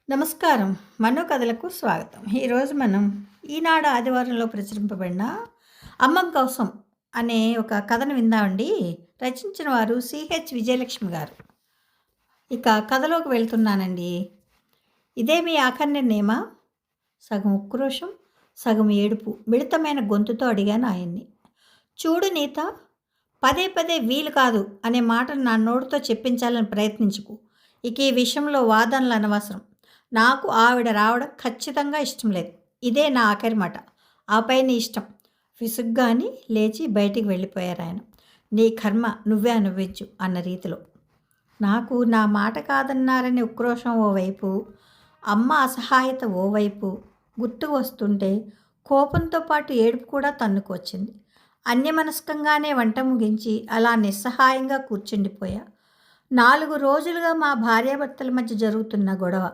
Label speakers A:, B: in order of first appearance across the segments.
A: నమస్కారం. మనో కథలకు స్వాగతం. ఈరోజు మనం ఈనాడు ఆదివారంలో ప్రచురింపబడిన 'అమ్మం కోసం' అనే ఒక కథను విందామండి. రచించిన వారు సిహెచ్ విజయలక్ష్మి గారు. ఇక కథలోకి వెళ్తున్నానండి. ఇదే మీ ఆఖరి నిర్ణయమా? సగం ఉక్రోషం, సగం ఏడుపు మిళితమైన గొంతుతో అడిగాను ఆయన్ని. చూడు నీత, పదే పదే వీలు కాదు అనే మాటను నా నోటితో చెప్పించాలని ప్రయత్నించుకు. ఇక ఈ విషయంలో వాదనలు అనవసరం. నాకు ఆవిడ రావడం ఖచ్చితంగా ఇష్టం లేదు. ఇదే నా ఆఖరి మాట. ఆపై నీ ఇష్టం. విసుగ్గాని లేచి బయటికి వెళ్ళిపోయారు ఆయన. నీ కర్మ నువ్వే అనుభవించు అన్న రీతిలో. నాకు నా మాట కాదన్నారని ఉక్రోషం ఓవైపు, అమ్మ అసహాయత ఓవైపు గుర్తుకు వస్తుంటే కోపంతో పాటు ఏడుపు కూడా తన్నుకొచ్చింది. అన్యమనస్కంగానే వంట ముగించి అలా నిస్సహాయంగా కూర్చుండిపోయా. 4 రోజులుగా మా భార్యాభర్తల మధ్య జరుగుతున్న గొడవ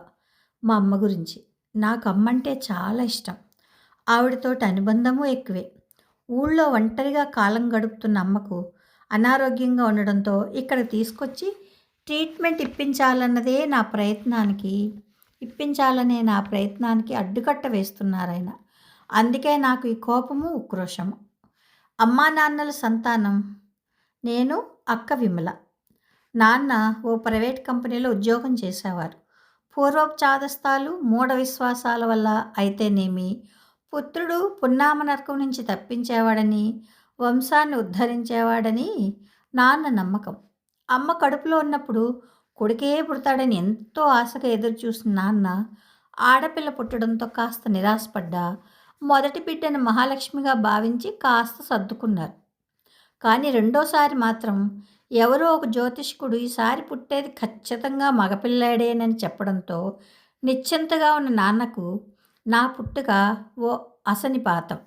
A: మా అమ్మ గురించి. నాకు అమ్మంటే చాలా ఇష్టం. ఆవిడతోటి అనుబంధము ఎక్కువే. ఊళ్ళో ఒంటరిగా కాలం గడుపుతున్న అమ్మకు అనారోగ్యంగా ఉండడంతో ఇక్కడ తీసుకొచ్చి ట్రీట్మెంట్ ఇప్పించాలనే నా ప్రయత్నానికి అడ్డుకట్ట వేస్తున్నారాయన. అందుకే నాకు ఈ కోపము, ఉక్రోషము. అమ్మా నాన్నల సంతానం. నేను, అక్క విమల. నాన్న ఓ ప్రైవేట్ కంపెనీలో ఉద్యోగం చేసేవారు. పూర్వపు చాదస్తాలు, మూఢ విశ్వాసాల వల్ల అయితేనేమి, పుత్రుడు పున్నామనర్కం నుంచి తప్పించేవాడని, వంశాన్ని ఉద్ధరించేవాడని నాన్న నమ్మకం. అమ్మ కడుపులో ఉన్నప్పుడు కొడుకే పుడతాడని ఎంతో ఆశగా ఎదురుచూసిన నాన్న ఆడపిల్ల పుట్టడంతో కాస్త నిరాశపడ్డా మొదటి బిడ్డను మహాలక్ష్మిగా భావించి కాస్త సర్దుకున్నారు. కానీ రెండోసారి మాత్రం ఎవరో ఒక జ్యోతిష్కుడు ఈసారి పుట్టేది ఖచ్చితంగా మగపిల్లాడేనని చెప్పడంతో నిశ్చింతగా ఉన్న నాన్నకు నా పుట్టుక ఓ అసనిపాతం,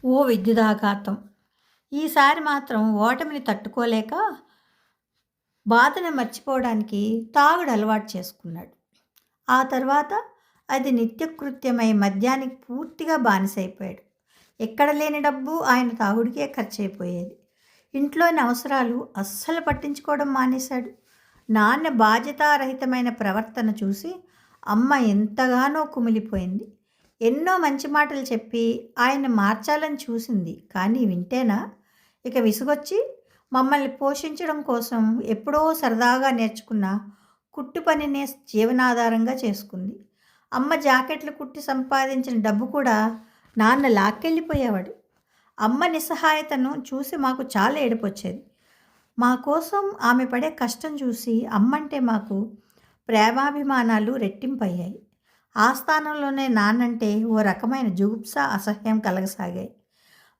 A: ఓ విద్యుదాఘాతం. ఈసారి మాత్రం ఓటమిని తట్టుకోలేక బాధను మర్చిపోవడానికి తాగుడు అలవాటు చేసుకున్నాడు. ఆ తర్వాత అది నిత్యకృత్యమై మద్యానికి పూర్తిగా బానిసైపోయాడు. ఎక్కడ లేని డబ్బు ఆయన తాగుడికే ఖర్చయిపోయేది. ఇంట్లోని అవసరాలు అస్సలు పట్టించుకోవడం మానేశాడు. నాన్న బాధ్యతారహితమైన ప్రవర్తన చూసి అమ్మ ఎంతగానో కుమిలిపోయింది. ఎన్నో మంచి మాటలు చెప్పి ఆయన మార్చాలని చూసింది. కానీ వింటేనా? ఇక విసుగొచ్చి మమ్మల్ని పోషించడం కోసం ఎప్పుడో సరదాగా నేర్చుకున్న కుట్టు పనినే జీవనాధారంగా చేసుకుంది. అమ్మ జాకెట్లు కుట్టి సంపాదించిన డబ్బు కూడా నాన్న లాక్కెళ్ళిపోయేవాడు. అమ్మ నిస్సహాయతను చూసి మాకు చాలా ఏడుపొచ్చేది. మా కోసం ఆమె పడే కష్టం చూసి అమ్మంటే మాకు ప్రేమాభిమానాలు రెట్టింపయ్యాయి. ఆ స్థానంలోనే నాన్నంటే ఓ రకమైన జుగుప్స, అసహ్యం కలగసాగాయి.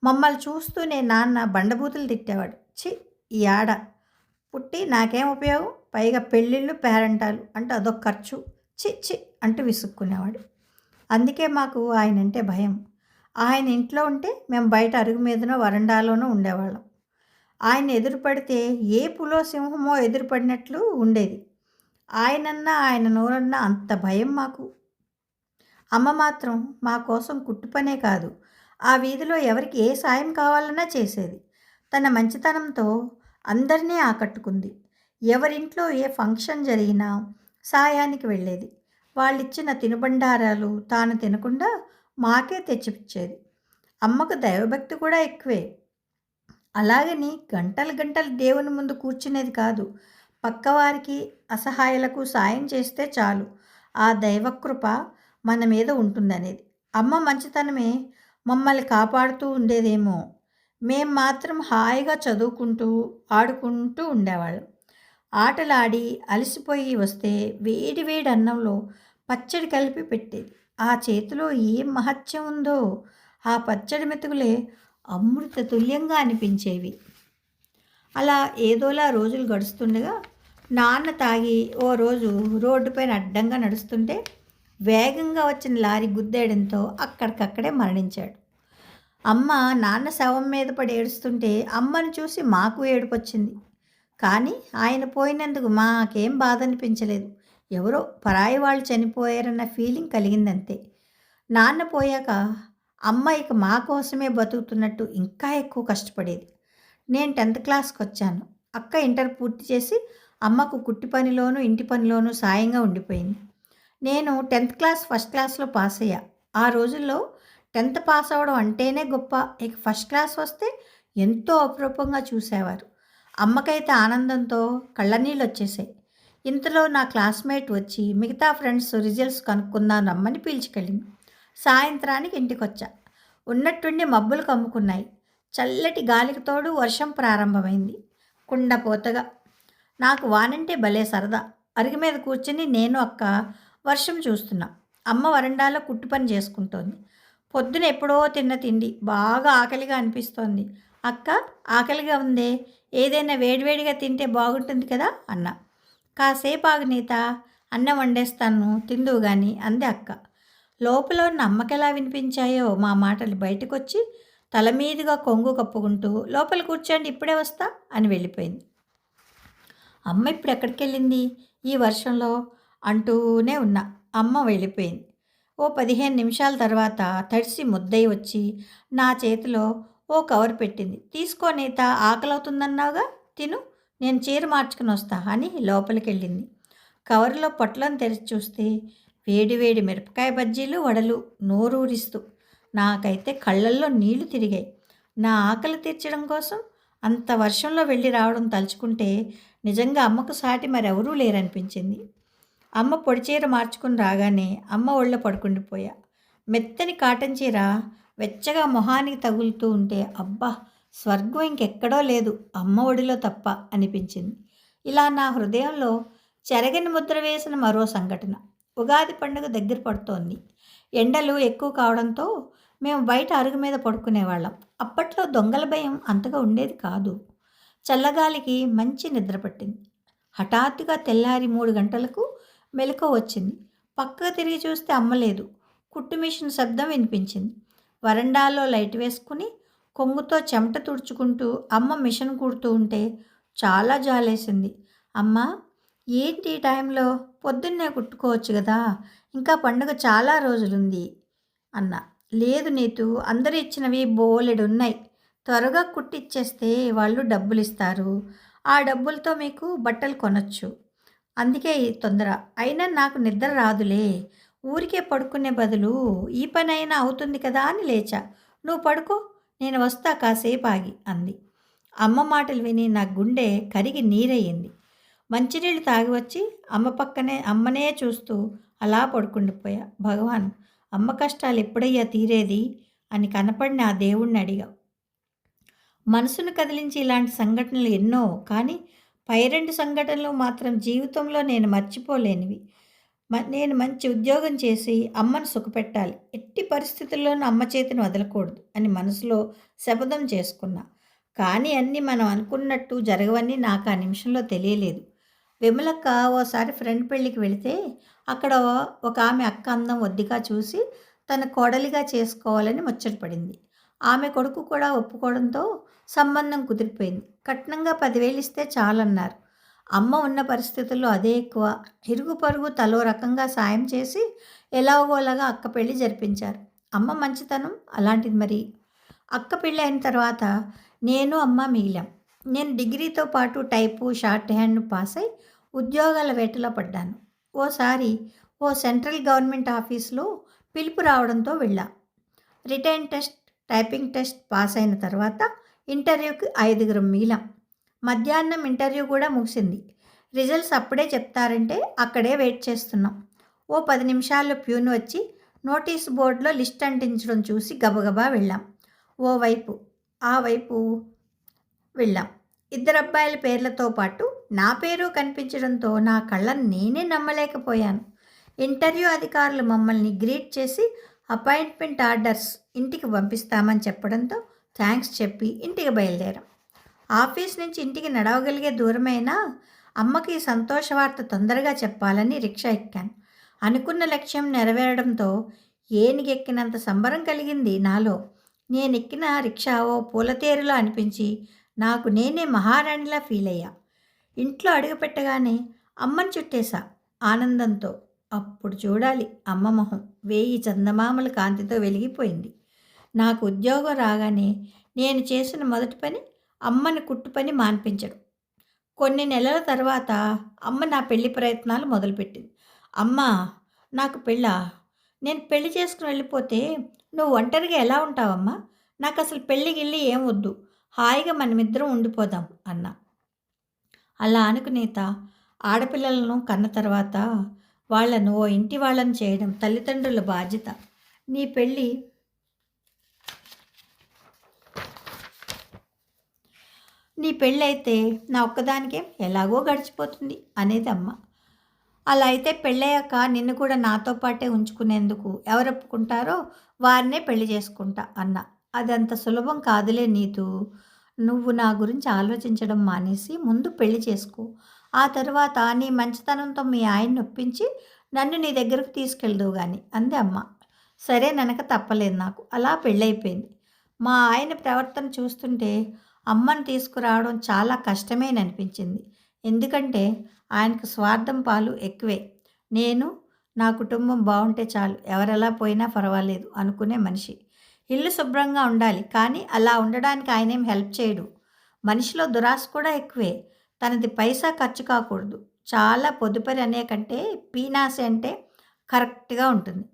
A: మమ్మల్ని చూస్తూనే నాన్న బండబూతులు తిట్టేవాడు. ఛీ, ఈ ఆడ పుట్టి నాకేం ఉపయోగం, పైగా పెళ్ళిళ్ళు పేరంటాలు అంటే అదొక ఖర్చు, చి చి అంటూ విసుక్కునేవాడు. అందుకే మాకు ఆయనంటే భయం. ఆయన ఇంట్లో ఉంటే మేము బయట అరుగు మీదనో వరండాలోనో ఉండేవాళ్ళం. ఆయన ఎదురుపడితే ఏ పులో సింహమో ఎదురుపడినట్లు ఉండేది. ఆయనన్నా ఆయన నోరన్నా అంత భయం మాకు. అమ్మ మాత్రం మా కోసం కుట్టుపనే కాదు, ఆ వీధిలో ఎవరికి ఏ సాయం కావాలన్నా చేసేది. తన మంచితనంతో అందరినీ ఆకట్టుకుంది. ఎవరింట్లో ఏ ఫంక్షన్ జరిగినా సాయానికి వెళ్ళేది. వాళ్ళిచ్చిన తినుబండారాలు తాను తినకుండా మాకే తెచ్చిపించేది. అమ్మకు దైవభక్తి కూడా ఎక్కువే. అలాగని గంటలు గంటలు దేవుని ముందు కూర్చునేది కాదు. పక్కవారికి, అసహాయులకు సాయం చేస్తే చాలు, ఆ దైవకృప మన మీద ఉంటుందనేది. అమ్మ మంచితనమే మమ్మల్ని కాపాడుతూ ఉండేదేమో. మేం మాత్రం హాయిగా చదువుకుంటూ ఆడుకుంటూ ఉండేవాళ్ళం. ఆటలాడి అలసిపోయి వస్తే వేడి వేడి అన్నంలో పచ్చడి కలిపి పెట్టేది. ఆ చేతిలో ఏం మహత్యం ఉందో. ఆ పచ్చడి మెతుకులే అమృత తుల్యంగా అనిపించేవి. అలా ఏదోలా రోజులు గడుస్తుండగా నాన్న తాగి ఓ రోజు రోడ్డుపైన అడ్డంగా నడుస్తుంటే వేగంగా వచ్చిన లారీ గుద్దేయడంతో అక్కడికక్కడే మరణించాడు. అమ్మ నాన్న శవం మీద పడి ఏడుస్తుంటే అమ్మను చూసి మాకు ఏడుపొచ్చింది. కానీ ఆయన పోయినందుకు మాకేం బాధ అనిపించలేదు. ఎవరో పరాయి వాళ్ళు చనిపోయారన్న ఫీలింగ్ కలిగిందంతే. నాన్న పోయాక అమ్మ ఇక మా కోసమే బతుకుతున్నట్టు ఇంకా ఎక్కువ కష్టపడేది. నేను 10th క్లాస్కి వచ్చాను. అక్క ఇంటర్ పూర్తి చేసి అమ్మకు కుట్టి పనిలోనూ ఇంటి పనిలోనూ సాయంగా ఉండిపోయింది. నేను 10th క్లాస్ ఫస్ట్ క్లాస్లో పాస్ అయ్యా. ఆ రోజుల్లో 10th పాస్ అవ్వడం అంటేనే గొప్ప. ఇక ఫస్ట్ క్లాస్ వస్తే ఎంతో అపురూపంగా చూసేవారు. అమ్మకైతే ఆనందంతో కళ్ళనీళ్ళు వచ్చేసాయి. ఇంతలో నా క్లాస్మేట్ వచ్చి మిగతా ఫ్రెండ్స్ రిజల్ట్స్ కనుక్కుందాం రమ్మని పిలుచుకెళ్ళింది. సాయంత్రానికి ఇంటికొచ్చా. ఉన్నట్టుండి మబ్బులు కమ్ముకున్నాయి. చల్లటి గాలికి తోడు వర్షం ప్రారంభమైంది. కుండపోతగా. నాకు వానంటే భలే సరదా. అరుగు మీద కూర్చుని నేను అక్క వర్షం చూస్తున్నా. అమ్మ వరండాలో కుట్టు పని చేసుకుంటోంది. పొద్దున ఎప్పుడో తిన్న తిండి బాగా ఆకలిగా అనిపిస్తోంది. అక్క, ఆకలిగా ఉందే, ఏదైనా వేడివేడిగా తింటే బాగుంటుంది కదా అన్నా. కాసేపు ఆగు నీత, అన్నం వండేస్తాను తిందువు గాని అంది అక్క. లోపల ఉన్న అమ్మకెలా వినిపించాయో మా మాటలు బయటకొచ్చి తల మీదుగా కొంగు కప్పుకుంటూ లోపల కూర్చోండి ఇప్పుడే వస్తా అని వెళ్ళిపోయింది. అమ్మ ఇప్పుడు ఎక్కడికి వెళ్ళింది ఈ వర్షంలో అంటూనే ఉన్నా. అమ్మ వెళ్ళిపోయింది. ఓ 15 నిమిషాల తర్వాత తడిసి ముద్దయి వచ్చి నా చేతిలో ఓ కవర్ పెట్టింది. తీసుకో నీత, ఆకలవుతుందన్నావుగా, తిను, నేను చీర మార్చుకుని వస్తా అని లోపలికి వెళ్ళింది. కవర్లో పొట్లను తెరిచి చూస్తే వేడి వేడి మిరపకాయ బజ్జీలు, వడలు నోరూరిస్తూ. నాకైతే కళ్ళల్లో నీళ్లు తిరిగాయి. నా ఆకలి తీర్చడం కోసం అంత వర్షంలో వెళ్ళి రావడం తలుచుకుంటే నిజంగా అమ్మకు సాటి మరెవరూ లేరనిపించింది. అమ్మ పొడి చీర మార్చుకుని రాగానే అమ్మ ఒళ్ళో పడుకుండిపోయా. మెత్తని కాటన్ చీర వెచ్చగా మొహానికి తగులుతూ ఉంటే అబ్బా, స్వర్గం ఇంకెక్కడో లేదు అమ్మ ఒడిలో తప్ప అనిపించింది. ఇలా నా హృదయంలో చెరగని ముద్ర వేసిన మరో సంఘటన. ఉగాది పండుగ దగ్గర పడుతోంది. ఎండలు ఎక్కువ కావడంతో మేము బయట అరుగు మీద పడుకునేవాళ్ళం. అప్పట్లో దొంగల భయం అంతగా ఉండేది కాదు. చల్లగాలికి మంచి నిద్ర పట్టింది. హఠాత్తుగా తెల్లారి 3 గంటలకు మెలకువ వచ్చింది. పక్కకు తిరిగి చూస్తే అమ్మ లేదు. కుట్టు మిషన్ శబ్దం వినిపించింది. వరండాలో లైట్ వేసుకుని కొంగుతో చెమట తుడుచుకుంటూ అమ్మ మిషన్ కుడుతూ ఉంటే చాలా జాలేసింది. అమ్మ, ఏంటి ఈ టైంలో, పొద్దున్నే కుట్టుకోవచ్చు కదా, ఇంకా పండుగ చాలా రోజులుంది అన్నా. లేదు నీతు, అందరు ఇచ్చినవి బోలెడున్నాయి, త్వరగా కుట్టిచ్చేస్తే వాళ్ళు డబ్బులు ఇస్తారు, ఆ డబ్బులతో మీకు బట్టలు కొనొచ్చు, అందుకే ఈ తొందర. అయినా నాకు నిద్ర రాదులే, ఊరికే పడుకునే బదులు ఈ పని అయినా అవుతుంది కదా అని లేచా. నువ్వు పడుకో, నేను వస్తా కాసేపు ఆగి అంది. అమ్మ మాటలు విని నా గుండె కరిగి నీరయ్యింది. మంచినీళ్ళు తాగి వచ్చి అమ్మనే చూస్తూ అలా పడుకుండిపోయా. భగవాన్, అమ్మ కష్టాలు ఎప్పుడయ్యా తీరేది అని కనపడిన ఆ దేవుణ్ణి అడిగా. మనసును కదిలించి ఇలాంటి సంఘటనలు ఎన్నో, కానీ పై 2 సంఘటనలు మాత్రం జీవితంలో నేను మర్చిపోలేనివి. నేను మంచి ఉద్యోగం చేసి అమ్మను సుఖపెట్టాలి, ఎట్టి పరిస్థితుల్లోనూ అమ్మ చేతిని వదలకూడదు అని మనసులో శపథం చేసుకున్నా. కానీ అన్నీ మనం అనుకున్నట్టు జరగవని నాకు ఆ నిమిషంలో తెలియలేదు. విమలక్క ఓసారి ఫ్రెండ్ పెళ్ళికి వెళితే అక్కడ ఒక ఆమె అక్క అందం ఒద్దిగా చూసి తన కోడలిగా చేసుకోవాలని ముచ్చటపడింది. ఆమె కొడుకు కూడా ఒప్పుకోవడంతో సంబంధం కుదిరిపోయింది. కట్నంగా 10,000 ఇస్తే చాలన్నారు. అమ్మ ఉన్న పరిస్థితుల్లో అదే ఎక్కువ. ఇరుగు పొరుగు తలో రకంగా సాయం చేసి ఎలాగోలాగా అక్క పెళ్లి జరిపించారు. అమ్మ మంచితనం అలాంటిది మరి. అక్క పెళ్ళి అయిన తర్వాత నేను అమ్మ మిగిలాం. నేను డిగ్రీతో పాటు టైపు, షార్ట్ హ్యాండ్ పాస్ అయి ఉద్యోగాల వేటలో పడ్డాను. ఓసారి ఓ సెంట్రల్ గవర్నమెంట్ ఆఫీస్లో పిలుపు రావడంతో వెళ్ళా. Written test, typing test pass అయిన తర్వాత ఇంటర్వ్యూకి 5 మిగిలాం. మధ్యాహ్నం ఇంటర్వ్యూ కూడా ముగిసింది. రిజల్ట్స్ అప్పుడే చెప్తారంటే అక్కడే వెయిట్ చేస్తున్నాం. ఓ 10 నిమిషాల్లో ప్యూన్ వచ్చి నోటీస్ బోర్డులో లిస్ట్ అంటించడం చూసి గబగబా వెళ్ళాం. ఆ వైపు వెళ్ళాం. 2 అబ్బాయిల పేర్లతో పాటు నా పేరు కనిపించడంతో నా కళ్ళను నేనే నమ్మలేకపోయాను. ఇంటర్వ్యూ అధికారులు మమ్మల్ని గ్రీట్ చేసి అపాయింట్మెంట్ ఆర్డర్స్ ఇంటికి పంపిస్తామని చెప్పడంతో థ్యాంక్స్ చెప్పి ఇంటికి బయలుదేరాం. ఆఫీస్ నుంచి ఇంటికి నడవగలిగే దూరమైనా అమ్మకి సంతోష వార్త తొందరగా చెప్పాలని రిక్షా ఎక్కాను. అనుకున్న లక్ష్యం నెరవేరడంతో ఏనుగెక్కినంత సంబరం కలిగింది నాలో. నేనెక్కిన రిక్షా ఓ పూలతేరులో అనిపించి నాకు నేనే మహారాణిలా ఫీల్ అయ్యా. ఇంట్లో అడుగుపెట్టగానే అమ్మని చుట్టేశా ఆనందంతో. అప్పుడు చూడాలి, అమ్మ మొహం 1000 చందమామల కాంతితో వెలిగిపోయింది. నాకు ఉద్యోగం రాగానే నేను చేసిన మొదటి పని అమ్మని కుట్టు పని మాన్పించడం. కొన్ని నెలల తర్వాత అమ్మ నా పెళ్లి ప్రయత్నాలు మొదలుపెట్టింది. అమ్మా, నాకు పెళ్ళా? నేను పెళ్లి చేసుకుని వెళ్ళిపోతే నువ్వు ఒంటరిగా ఎలా ఉంటావమ్మా? నాకు అసలు పెళ్లి గిల్లి ఏం వద్దు. హాయిగా మనమిద్దరం ఉండిపోదాం అన్నా. అలా అనుకునేత ఆడపిల్లలను కన్న తర్వాత వాళ్ళను ఓ ఇంటి వాళ్ళని చేయడం తల్లిదండ్రుల బాధ్యత. నీ పెళ్ళి నీ పెళ్ళైతే నా ఒక్కదానికే ఎలాగో గడిచిపోతుంది అనేది అమ్మ. అలా అయితే పెళ్ళయ్యాక నిన్ను కూడా నాతో పాటే ఉంచుకునేందుకు ఎవరు ఒప్పుకుంటారో వారినే పెళ్లి చేసుకుంటా అన్న. అదంత సులభం కాదులే నీతు. నువ్వు నా గురించి ఆలోచించడం మానేసి ముందు పెళ్లి చేసుకో. ఆ తర్వాత నీ మంచితనంతో మీ ఆయన్ని ఒప్పించి నన్ను నీ దగ్గరకు తీసుకెళ్దువు గాని అంది అమ్మ. సరే ననక తప్పలేదు నాకు. అలా పెళ్ళైపోయింది. మా ఆయన ప్రవర్తన చూస్తుంటే అమ్మను తీసుకురావడం చాలా కష్టమేననిపించింది. ఎందుకంటే ఆయనకు స్వార్థం పాలు ఎక్కువే. నేను నా కుటుంబం బాగుంటే చాలు, ఎవరెలా పోయినా పర్వాలేదు అనుకునే మనిషి. ఇల్లు శుభ్రంగా ఉండాలి, కానీ అలా ఉండడానికి ఆయనేం హెల్ప్ చేయడు. మనిషిలో దురాశ కూడా ఎక్కువే. తనది పైసా ఖర్చు కాకూడదు. చాలా పొదుపరి అనే కంటే పీనాసి అంటే కరెక్ట్గా ఉంటుంది.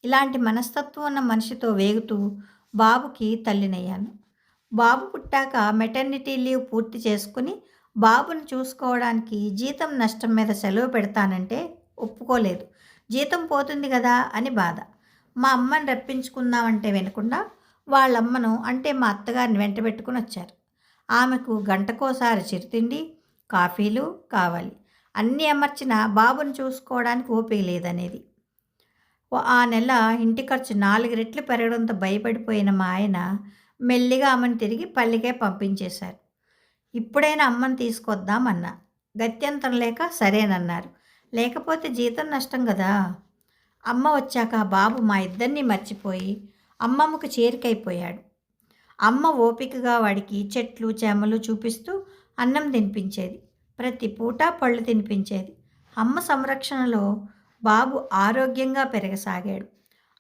A: ఇలాంటి మనస్తత్వం ఉన్న మనిషితో వేగుతూ బాబుకి తల్లినయ్యాను. బాబు పుట్టాక మెటర్నిటీ లీవ్ పూర్తి చేసుకుని బాబును చూసుకోవడానికి జీతం నష్టం మీద సెలవు పెడతానంటే ఒప్పుకోలేదు. జీతం పోతుంది కదా అని బాధ. మా అమ్మని రప్పించుకుందామంటే వినకుండా వాళ్ళమ్మను, అంటే మా అత్తగారిని వెంట పెట్టుకుని వచ్చారు. ఆమెకు గంటకోసారి చిరుతిండి, కాఫీలు కావాలి. అన్నీ అమర్చిన బాబును చూసుకోవడానికి ఓపిక లేదనేది. ఆ నెల ఇంటి ఖర్చు 4 రెట్లు పెరగడంతో భయపడిపోయిన మా ఆయన మెల్లిగా అమ్మని తిరిగి పల్లికే పంపించేశారు. ఇప్పుడైనా అమ్మని తీసుకొద్దామన్నా. గత్యంతరం లేక సరేనన్నారు. లేకపోతే జీతం నష్టం కదా. అమ్మ వచ్చాక బాబు మా ఇద్దరినీ మర్చిపోయి అమ్మమ్మకు చేరికైపోయాడు. అమ్మ ఓపికగా వాడికి చెట్లు చేమలు చూపిస్తూ అన్నం తినిపించేది. ప్రతి పూట పళ్ళు తినిపించేది. అమ్మ సంరక్షణలో బాబు ఆరోగ్యంగా పెరగసాగాడు.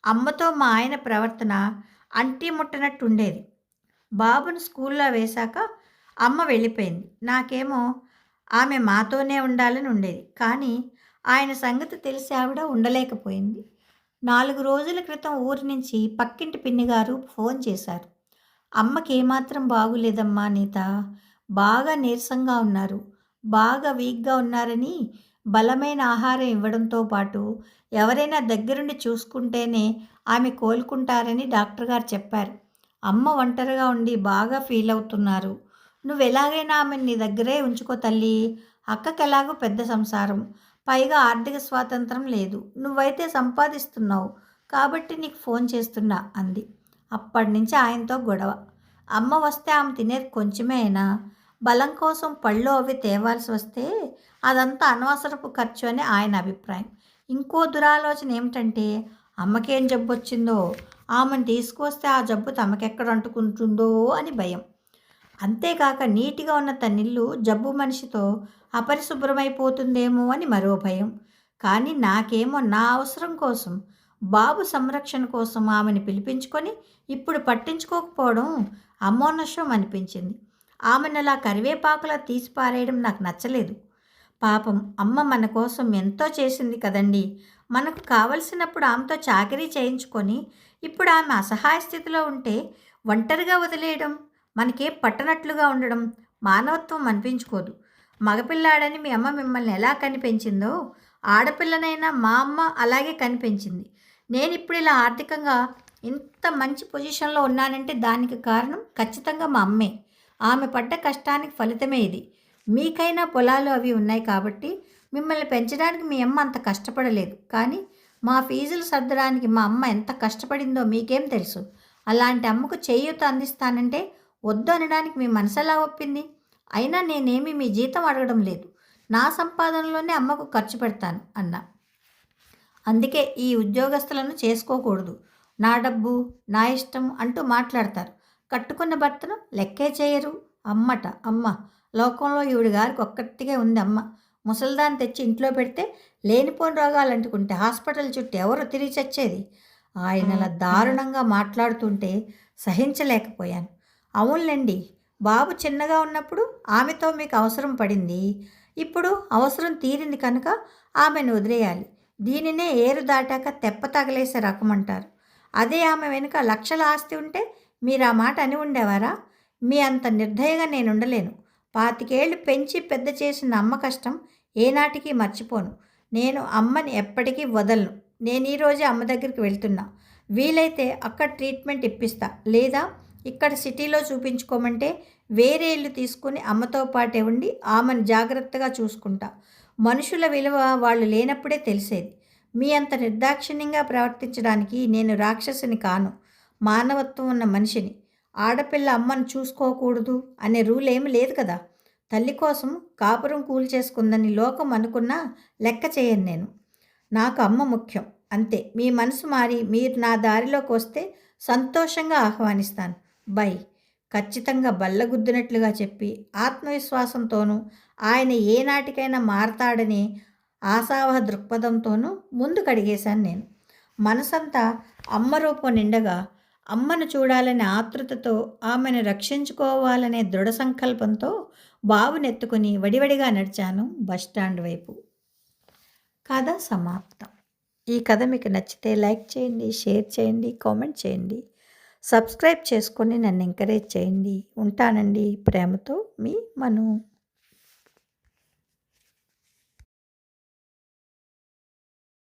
A: అమ్మతో మా ఆయన ప్రవర్తన అంటి ముట్టనట్టు ఉండేది. బాబును స్కూల్లో వేశాక అమ్మ వెళ్ళిపోయింది. నాకేమో ఆమె మాతోనే ఉండాలని ఉండేది. కానీ ఆయన సంగతి తెలిసి ఆవిడ ఉండలేకపోయింది. 4 రోజుల క్రితం ఊరి నుంచి పక్కింటి పిన్నిగారు ఫోన్ చేశారు. అమ్మకి ఏమాత్రం బాగులేదమ్మా నీత. బాగా నీరసంగా ఉన్నారు. బాగా వీక్గా ఉన్నారని బలమైన ఆహారం ఇవ్వడంతో పాటు ఎవరైనా దగ్గరుండి చూసుకుంటేనే ఆమె కోలుకుంటారని డాక్టర్ గారు చెప్పారు. అమ్మ ఒంటరిగా ఉండి బాగా ఫీల్ అవుతున్నారు. నువ్వు ఎలాగైనా ఆమెను నీ దగ్గరే ఉంచుకో తల్లి. అక్కకి ఎలాగో పెద్ద సంసారం, పైగా ఆర్థిక స్వాతంత్రం లేదు. నువ్వైతే సంపాదిస్తున్నావు కాబట్టి నీకు ఫోన్ చేస్తున్నా అంది. అప్పటి నుంచి ఆయనతో గొడవ. అమ్మ వస్తే ఆమె తినేది కొంచెమే అయినా బలం కోసం పళ్ళు అవి తేవాల్సి వస్తే అదంతా అనవసరపు ఖర్చు అని ఆయన అభిప్రాయం. ఇంకో దురాలోచన ఏమిటంటే అమ్మకేం జబ్బు వచ్చిందో, ఆమెను తీసుకొస్తే ఆ జబ్బు తమకెక్కడ అంటుకుంటుందో అని భయం. అంతేకాక నీటిగా ఉన్న తనిల్లు జబ్బు మనిషితో అపరిశుభ్రమైపోతుందేమో అని మరో భయం. కానీ నాకేమో నా అవసరం కోసం, బాబు సంరక్షణ కోసం ఆమెను పిలిపించుకొని ఇప్పుడు పట్టించుకోకపోవడం అమోనషం అనిపించింది. ఆమెను అలా కరివేపాకులా తీసిపారేయడం నాకు నచ్చలేదు. పాపం అమ్మ మన కోసం ఎంతో చేసింది కదండి. మనకు కావలసినప్పుడు ఆమెతో చాకరీ చేయించుకొని ఇప్పుడు ఆమె అసహాయ స్థితిలో ఉంటే ఒంటరిగా వదిలేయడం, మనకే పట్టనట్లుగా ఉండడం మానవత్వం అనిపించుకోదు. మగపిల్లాడని మీ అమ్మ మిమ్మల్ని ఎలా కనిపెంచిందో ఆడపిల్లనైనా మా అమ్మ అలాగే కనిపెంచింది. నేను ఇప్పుడు ఇలా ఆర్థికంగా ఇంత మంచి పొజిషన్లో ఉన్నానంటే దానికి కారణం ఖచ్చితంగా మా అమ్మే. ఆమె పడ్డ కష్టానికి ఫలితమే ఇది. మీకైనా పొలాలు అవి ఉన్నాయి కాబట్టి మిమ్మల్ని పెంచడానికి మీ అమ్మ అంత కష్టపడలేదు. కానీ మా ఫీజులు సర్దడానికి మా అమ్మ ఎంత కష్టపడిందో మీకేం తెలుసు. అలాంటి అమ్మకు చేయూత అందిస్తానంటే వద్దు అనడానికి మీ మనసు ఎలా ఒప్పింది? అయినా నేనేమి మీ జీతం అడగడం లేదు. నా సంపాదనలోనే అమ్మకు ఖర్చు పెడతాను అన్నా. అందుకే ఈ ఉద్యోగస్తులను చేసుకోకూడదు. నా డబ్బు నా ఇష్టం అంటూ మాట్లాడతారు. కట్టుకున్న భర్తను లెక్కే చేయరు. అమ్మ లోకంలో ఈవిడ గారికి ఒక్కటిగా ఉంది అమ్మ. ముసలిదాన్ని తెచ్చి ఇంట్లో పెడితే లేనిపోని రోగాలు అంటుకుంటే హాస్పిటల్ చుట్టూ ఎవరు తిరిగి చచ్చేది. ఆయన అలా దారుణంగా మాట్లాడుతుంటే సహించలేకపోయాను. అవునులేండి, బాబు చిన్నగా ఉన్నప్పుడు ఆమెతో మీకు అవసరం పడింది. ఇప్పుడు అవసరం తీరింది కనుక ఆమెను వదిలేయాలి. దీనినే ఏరు దాటాక తెప్ప తగలేసే రకం అంటారు. అదే ఆమె వెనుక లక్షల ఆస్తి ఉంటే మీరు ఆ మాట అని ఉండేవారా? మీ అంత నిర్దయగా నేను ఉండలేను. 25 ఏళ్ళు పెంచి పెద్ద చేసిన అమ్మ కష్టం ఏనాటికి మర్చిపోను. నేను అమ్మని ఎప్పటికీ వదలను. నేను ఈరోజే అమ్మ దగ్గరికి వెళ్తున్నా. వీలైతే అక్కడ ట్రీట్మెంట్ ఇప్పిస్తా. లేదా ఇక్కడ సిటీలో చూపించుకోమంటే వేరే ఇల్లు తీసుకుని అమ్మతో పాటే ఉండి ఆమెను జాగ్రత్తగా చూసుకుంటా. మనుషుల విలువ వాళ్ళు లేనప్పుడే తెలిసేది. మీ అంత నిర్దాక్షిణ్యంగా ప్రవర్తించడానికి నేను రాక్షసిని కాను. మానవత్వం ఉన్న మనిషిని. ఆడపిల్ల అమ్మను చూసుకోకూడదు అనే రూల్ ఏమి లేదు కదా. తల్లి కోసం కాపురం కూల్చేసుకుందని లోకం అనుకున్నా లెక్క చేయను నేను. నాకు అమ్మ ముఖ్యం అంతే. మీ మనసు మారి మీరు నా దారిలోకి వస్తే సంతోషంగా ఆహ్వానిస్తాను. బై. ఖచ్చితంగా బల్లగుద్దినట్లుగా చెప్పి ఆత్మవిశ్వాసంతోనూ ఆయన ఏనాటికైనా మారతాడని ఆశావహ దృక్పథంతోనూ ముందుకడిగేశాను నేను. మనసంతా అమ్మ రూపం నిండగా అమ్మను చూడాలనే ఆతృతతో ఆమెను రక్షించుకోవాలనే దృఢ సంకల్పంతో బాబునెత్తుకుని వడివడిగా నడిచాను బస్టాండ్ వైపు. కథ సమాప్తం. ఈ కథ మీకు నచ్చితే లైక్ చేయండి, షేర్ చేయండి, కామెంట్ చేయండి. సబ్స్క్రైబ్ చేసుకొని నన్ను ఎంకరేజ్ చేయండి. ఉంటానండి. ప్రేమతో మీ మను.